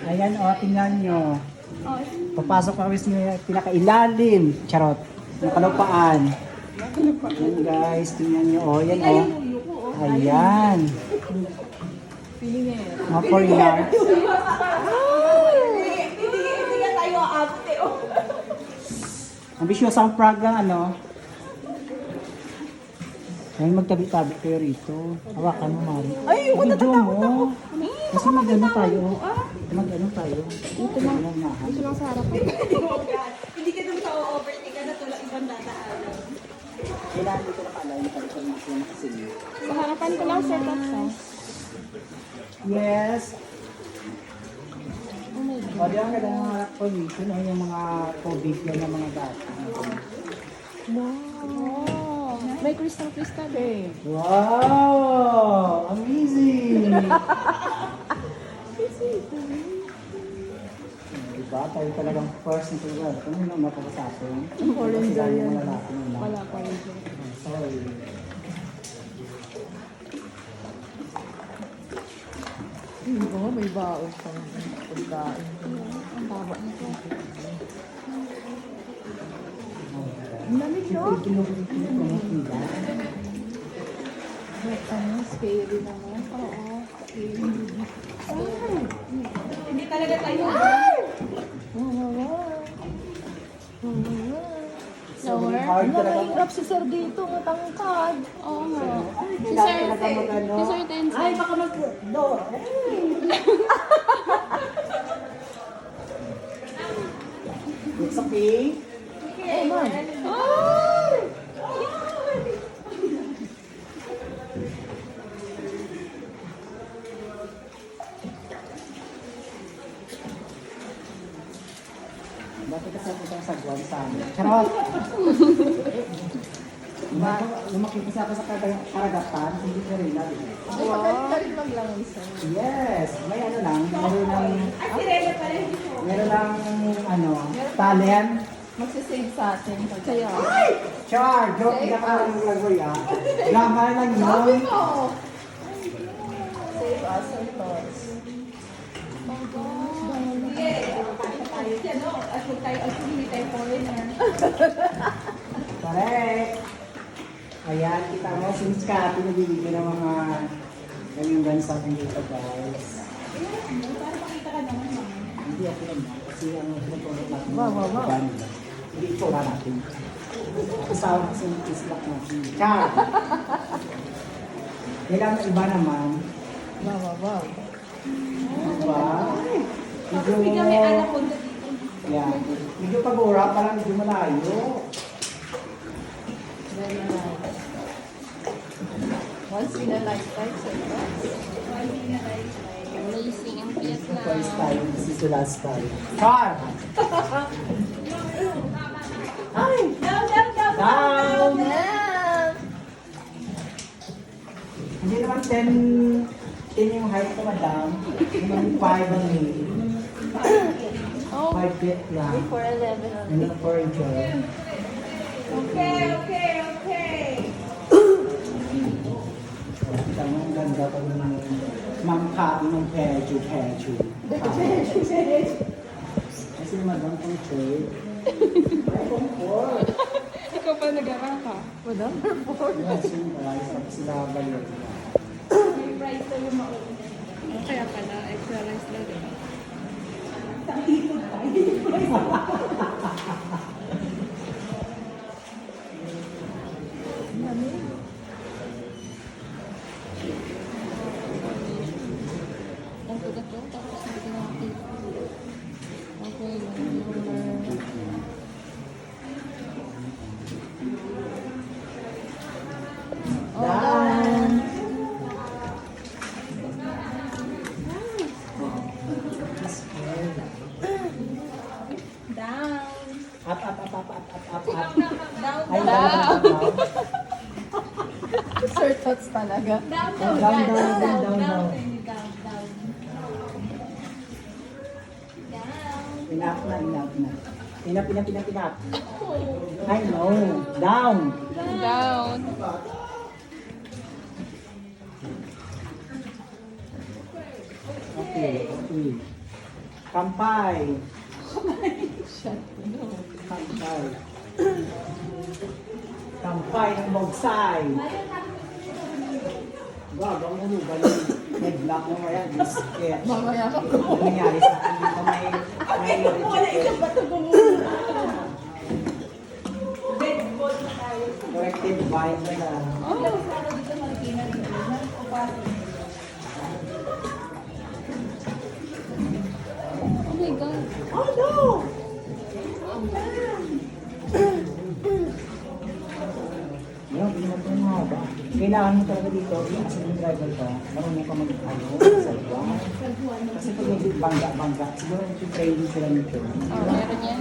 Ayan o, tingnan nyo. Oh, Papasok kami sa pinakailalim. Charot. Ng kalupaan. Ayan guys, tingnan nyo. O, yan o. Ayan. Mga foreigner. hindi nga tayo ate. Ambisyosa ang prank lang, ano? Ay, magtabi-tabi kayo rito. Hawakan mo, Mari. Ay, ako Video natatakot ako. mo. Kasi mag-ano tayo. Mag-ano tayo. Dito lang. Dito lang sa harapan. Hindi ka dun sa overtake ka na tulad ibang dadaanan. Kailangan dito na pala yung information na kasi. Sa harapan ko lang, sir, Tatsa. Yes. Oh my God. O, di ba kailangan mga information o yung mga COVID yan ng mga data. Wow. May crystal eh. Wow! Amazing! Diba? Tayo talagang first na lugar. Kung yun ang mapapasapin. Foreigner yan. Wala. Wala pa rin. Sorry. Oo, may baon pang pagkain. Ang baba nito. Ang lamig, no? May scary naman. Oo. Hindi talaga tayo. Sobrang hard talaga. Mahirap si Sir dito, matangkad. Oo nga. Si Sir, si Sir Tense. Ay, baka do. It's okay. Oh, man. Bakit kasi itong sagwan sa amin? Charot! Lumaki kasi ako sa karagatan, hindi ko rin natin. Ay, magaling ka rin maglangon, sir. Yes! May ano lang, meron lang, ano, talent. Magsisave sa atin. Kaya. Char! Joke, hindi ka lang lagoy ah. Drama lang yun. Save us our thoughts. Oh gosh, hindi tayo foreigner. Correct! Ayan, kita mo, since ka pinabibigyan ng mga ganyang bansa kong dito guys. Para makita ka naman, mama. Hindi ako naman, kasi ang nagtutulog natin. Wow. Hindi ito wala natin. Kasama kasi yung islak natin. Char! Kailangan iba naman. Wow. Diba? Kapag kami anak ko dito. Yeah. Medyo pag-ura, parang medyo malayo. Very nice. Once in a lifetime, sir. Once in a lifetime. Amazing ang It's the first time, this is the last time. Char! Ay! Down! Hindi naman 10 yung height ko, madam. Hindi naman 5 ang height. Oh, 5 feet lang. before 11 Hindi only. na 4 inches. Okay. Tama, ang ganda pa rin ng mangkain ng peju. Kasi madam kong trade. Ay, kung 4. Ikaw pa nag-aaral ka? Madam, report. Yes, yung rice. Tapos sila balik. May price na yung mauna. Kaya pala, extra rice na din. Ang tugat to, tapos hindi ko nakakita. Okay, Done! Down. Up. Down. Ay, down. Sir Tots talaga. Down. Enough na. Enough. I know. Down. Down. Okay. Kampay. Shut Kampay. Kampay ng Bogsay. Wag, ang ulo ba yun? Nag-block mo kaya, disket. Mamaya ka Ano nangyari sa akin dito may Wala rejected. isang bato bumula. Corrective vibe nila. Oh my God. Oh no! Yan, hindi mo ito mahaba. Kailangan mo talaga dito, i-asin yung driver ka, marunong ka mag-ano, sa iba. Kasi pag may bangga-bangga, siguro yung training sila nito. Oh, meron yan.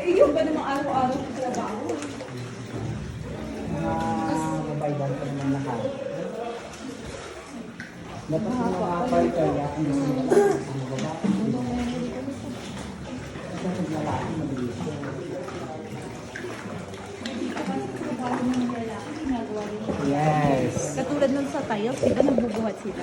Iyo ba namang araw-araw sa trabaho? Babaydan ka naman lahat. Dapat yung mga kaya kung gusto nila ang babae. Kasi pag lalaki, mabilis yun. Yes. Katulad nun sa tayo, di ba nagbubuhat sila?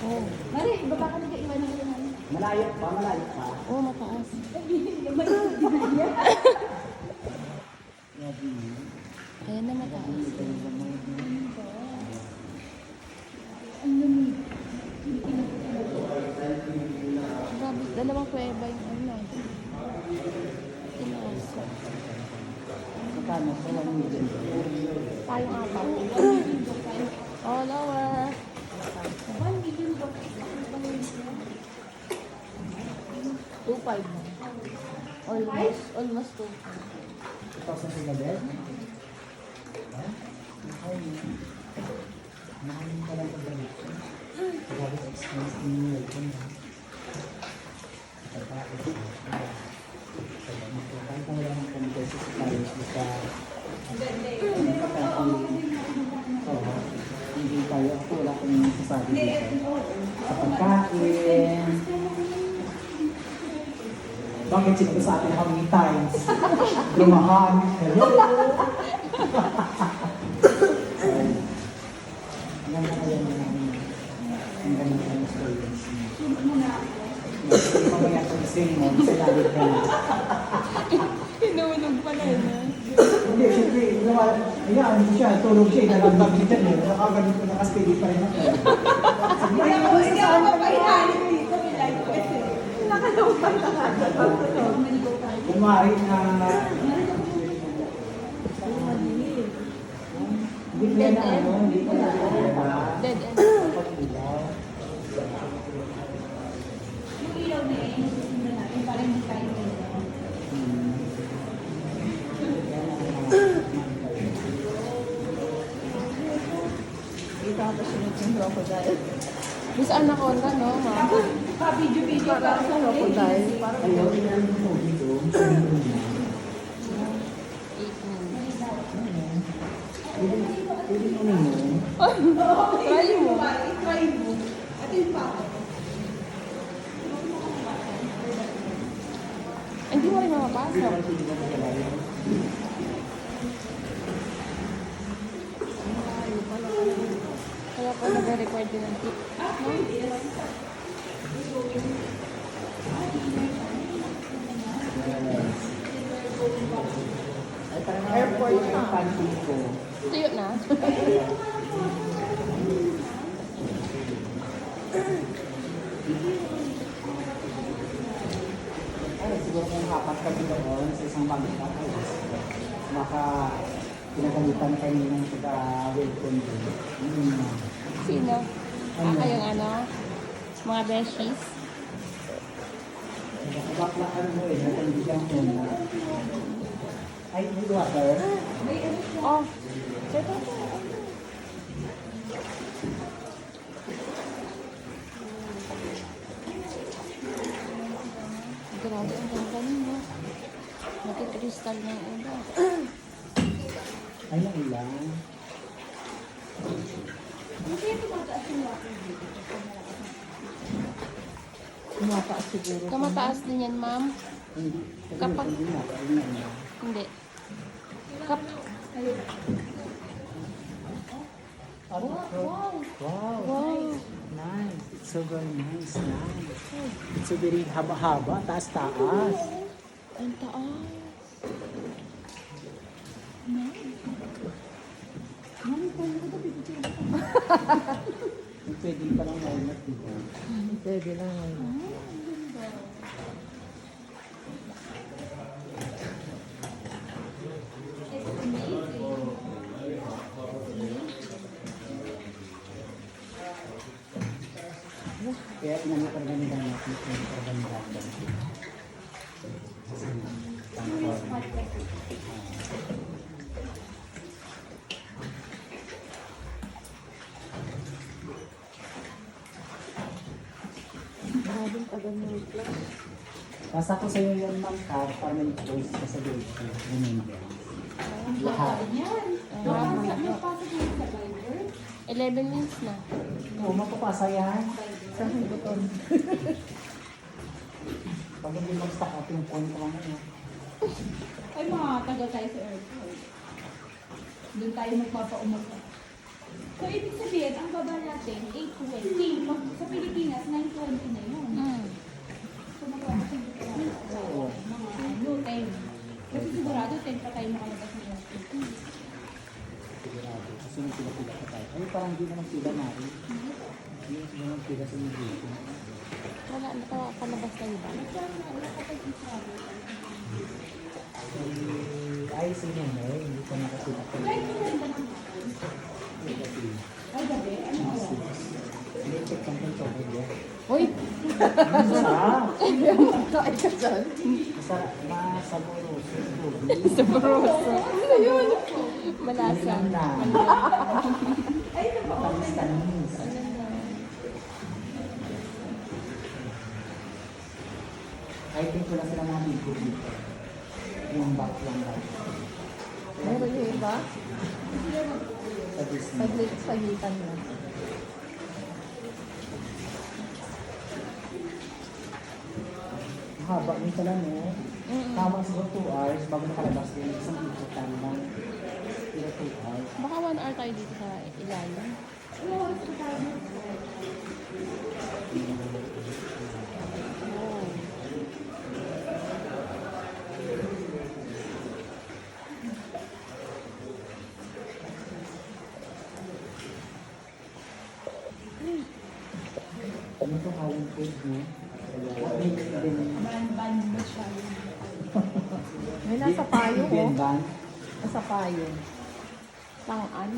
Oh. Mari, baba ka nag-iwan ng ilan. Malayo pa, malayo pa. Oh, mataas. Ayan na mataas. Grabe, dalawang kuweba yung ano. Tinaas. Magkano? 1 million. Tayong apat. Oh, lower. 1 million ba? 2.5 na. Almost 2.5. 2,000 sila din? Ay, mahalin ka lang pagbalik. Grabe sa expense ni New York. Kahit ang wala ng competency sa Paris, basta hindi tayo, ako wala akong masasabi dito. Sa pagkain, bakit sinabi sa atin how many times? Lumahan. Hello! Ang ganda kaya namin. Ang ganda kaya ng stories. Kasi mamaya itong sing mo, sa lalit ka na. Hinulog pala yun. Hindi, syempre, hayaan mo siya, tulog siya, nalambag siya dyan eh. Nakagalit ko, nakasteady pa rin ako. Sabi, ay, ano sa saan ka ba? Nakalawag ka ka. Kumari na... Hindi ko na ano, hindi ko na ano. Dead end. Dapat ilaw. Yung ilaw na eh, hindi natin para hindi tayo Dito ako sunod yung crocodile. Di saan nakonda, no, ma? Pa-video-video ka sa crocodile. Ayaw, inaan mo dito. Pwede mo mo. Try mo. Try mo. At yung pa. Hindi mo rin mamapasok. Kaya po nag-record din ng tip. Airport na. Panty ko. Tuyo na. Ay, siguro kung hapat ka doon sa isang bangka, ay, baka pinagalitan kayo ng taga-welcome doon. Sino? Ano? Kayong ano? Mga beshies? Baklakan mo eh, natandigan ko na. Ay, need water? Oh. Ito. Grabe ang ganda niyo. Nakikristal na yung iba. Ay, ang ilang. Tumataas siguro. Kamataas din yan, ma'am. Hindi. Kapag- Hindi na, hindi na. Hindi. Kap Wow. Wow. Nice. It's so very nice. Nice. It's so very haba-haba. Taas-taas. Ang taas. Pwede pa lang walnut, di ba? Pwede lang ngayon. Kaya inano paraganda natin yung paraganda. Maraming tagal na wait lang. Nasa ko sa iyo yung ma'am card para may post ka sa date ko. Remember. Lahat. Napasok mo sa Viber? 11 minutes na. Oo, mapapasa yan. Saan yung buton? Pag hindi mag-stock up yung point ko ngayon. Ay, mga tagal tayo sa airport. Doon tayo magpapaumasa. So, ibig sabihin, ang baba natin, 8:20. Sa Pilipinas, 9:20 na yun. So, magpapasok dito lang. Oo. Mga 10. Kasi sigurado, 10 pa tayo makalabas ng airport. Sigurado. Kasi yung pila-pila pa tayo. Ay, parang hindi naman pila na rin. Hindi naman pila sa mga dito. Wala, nakapalabas na iba. Ay, sige mo. Hindi ko nakasila ko. Flight mo rin ba ng hapon? Ay, gabi? Ano oras? Hindi, check lang kung chocolate yan. Uy! Masarap! Kain ka dyan? Masarap. Masaboroso. Sabroso. Ano yun? Malasa. Hindi lang na. Ay, Matamis-tamis. I think wala sila mga ligo dito. Yung back lang lang. Meron yung iba? Sa Disney. Sagitan na. Mahaba yung pala no. Tama siguro 2 hours bago nakalabas din. Isang ikutan lang. Pero 2 hours. Baka 1 hour tayo dito sa ilalim. ano oras pa tayo? Oh. Ano to Howling food no? Mix din. Ban mo siya. May nasa payong oh. Ban. Nasa payong. Tangan.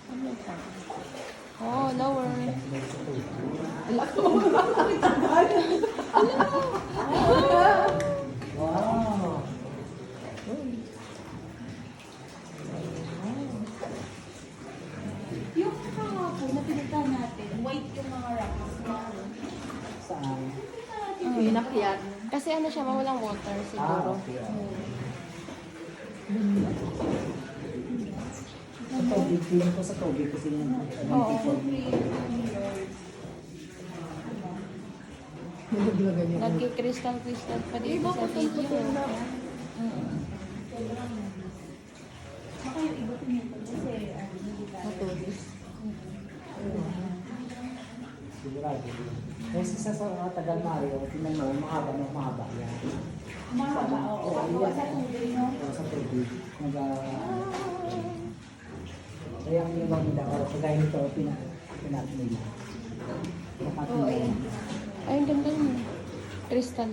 Ano yung tangan? Oh, lower. Wow! Yung kahapon na pinunta natin, white yung mga rocks na ano. Saan? Pinunta natin. Pinakyat. Kasi ano siya, mawalang water siguro. Okay. Sa tubig, feeling ko sa tubig kasi yung Oo. Nagki-crystal pa dito sa video. Baka yung iba pinunta kasi hindi tayo. Matulis. Sigurado. Kasi sa tagal Mario, tingnan mo, mahaba yan. Mahaba, oo. Gawa sa tubig, no? Sa tubig. Kaya ang ibang nila, kagaya nito, pinat nila. Oo, ayan. Ay, ang ganda yun. Crystal.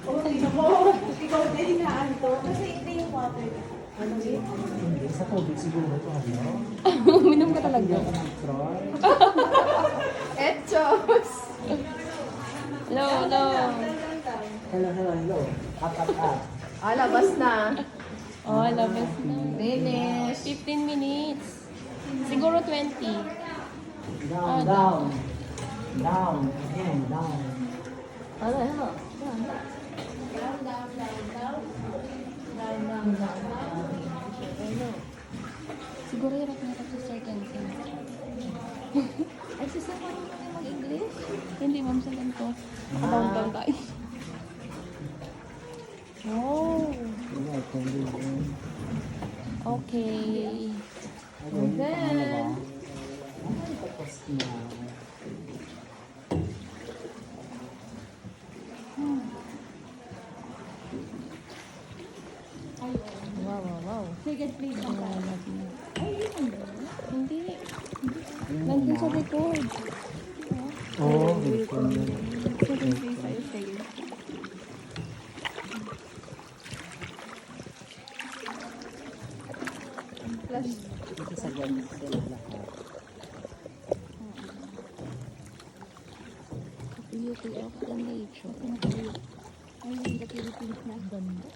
Oo, tingnan mo. Ikaw din na to. Kasi ito yung water. Hindi, sa tubig siguro ito, ano? Minom ka talaga. Hindi ako ng troll. Etchos! Hello. Hello. Up. Ah, labas na. Oh, labas na. Finish. 15 minutes. Siguro 20. Down. Again, down. Ano? Siguro hirap na ito sa second sem. Ay, sisama naman yung mag-English. Hindi, ma'am, sa ganito. Naka-downtown tayo. Oh, Diba, ito yun. okay. Ayun, then, pangalawa. Ay, tapos na. Ayun. Wow, wow, wow. Second place lang tayo. Ay, yun ano? Hindi. Ayun Nandun na. sa record. Oo, welcome yun. Second place tayo, second. Plus, Kasi sa ganyan sila lahat. beauty of the nature. Ay, the Philippines na. Ganda.